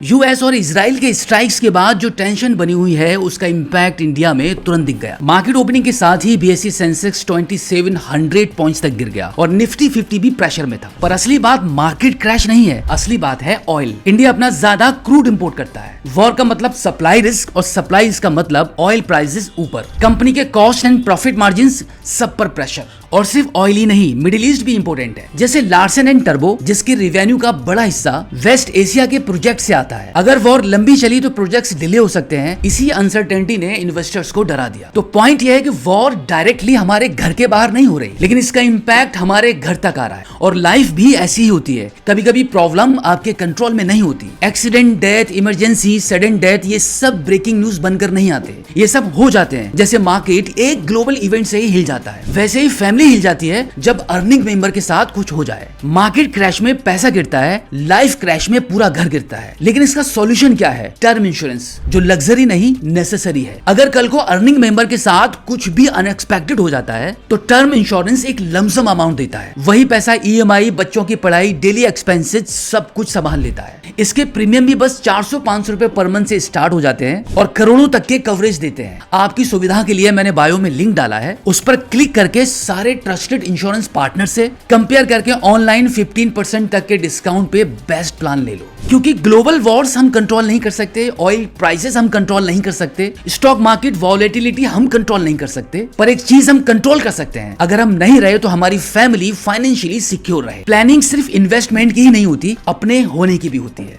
US और Israel के strikes के बाद जो टेंशन बनी हुई है उसका इंपैक्ट इंडिया में तुरंत दिख गया। मार्केट ओपनिंग के साथ ही बीएसई सेंसेक्स 2700 पॉइंट्स तक गिर गया और निफ्टी 50 भी प्रेशर में था। पर असली बात मार्केट क्रैश नहीं है, असली बात है ऑयल। इंडिया अपना ज्यादा क्रूड इंपोर्ट करता है। वॉर का मतलब सप्लाई रिस्क और सप्लाई रिस्क का मतलब ऑयल प्राइसेस ऊपर। कंपनी के कॉस्ट एंड प्रॉफिट मार्जिन सब पर प्रेशर। और सिर्फ ऑयल ही नहीं, मिडिल ईस्ट भी इंपोर्टेंट है। जैसे लार्सन एंड टर्बो, जिसकी रेवेन्यू का बड़ा हिस्सा वेस्ट एशिया के प्रोजेक्ट से आता है। अगर वॉर लंबी चली तो प्रोजेक्ट्स डिले हो सकते हैं। इसी अनसर्टेनिटी ने इन्वेस्टर्स को डरा दिया। तो पॉइंट यह है कि वॉर डायरेक्टली हमारे घर के बाहर नहीं हो रही, लेकिन इसका इंपैक्ट हमारे घर तक आ रहा है। और लाइफ भी ऐसी ही होती है, कभी कभी प्रॉब्लम आपके कंट्रोल में नहीं होती। Accident, death, emergency, sudden death, ये सब ब्रेकिंग न्यूज बनकर नहीं आते, ये सब हो जाते हैं। जैसे मार्केट एक ग्लोबल इवेंट से ही हिल जाता है, वैसे ही फैमिली हिल जाती है जब अर्निंग मेंबर के साथ कुछ हो जाए। मार्केट क्रैश में पैसा गिरता है, लाइफ क्रैश में पूरा घर गिरता है। लेकिन इसका सॉल्यूशन क्या है? टर्म इंश्योरेंस, जो लग्जरी नहीं नेसेसरी है। अगर कल को अर्निंग मेंबर के साथ कुछ भी अनएक्सपेक्टेड हो जाता है तो टर्म इंश्योरेंस एक लमसम अमाउंट देता है। वही पैसा ईएमआई, बच्चों की पढ़ाई, डेली एक्सपेंसेस सब कुछ संभाल लेता है। इसके प्रीमियम भी बस 400-500 रुपए पर मंथ से स्टार्ट हो जाते हैं और करोड़ों तक के कवरेज देते हैं। आपकी सुविधा के लिए मैंने बायो में लिंक डाला है, उस पर क्लिक करके सारे ट्रस्टेड इंश्योरेंस पार्टनर से कंपेयर करके ऑनलाइन 15% तक के डिस्काउंट पे बेस्ट प्लान ले लो। क्योंकि ग्लोबल वॉर्स हम कंट्रोल नहीं कर सकते, ऑयल प्राइसेस हम कंट्रोल नहीं कर सकते, स्टॉक मार्केट वॉलेटिलिटी हम कंट्रोल नहीं कर सकते, पर एक चीज हम कंट्रोल कर सकते हैं। अगर हम नहीं रहे तो हमारी फैमिली फाइनेंशियली सिक्योर रहे। प्लानिंग सिर्फ इन्वेस्टमेंट की ही नहीं होती, अपने होने की भी होती है।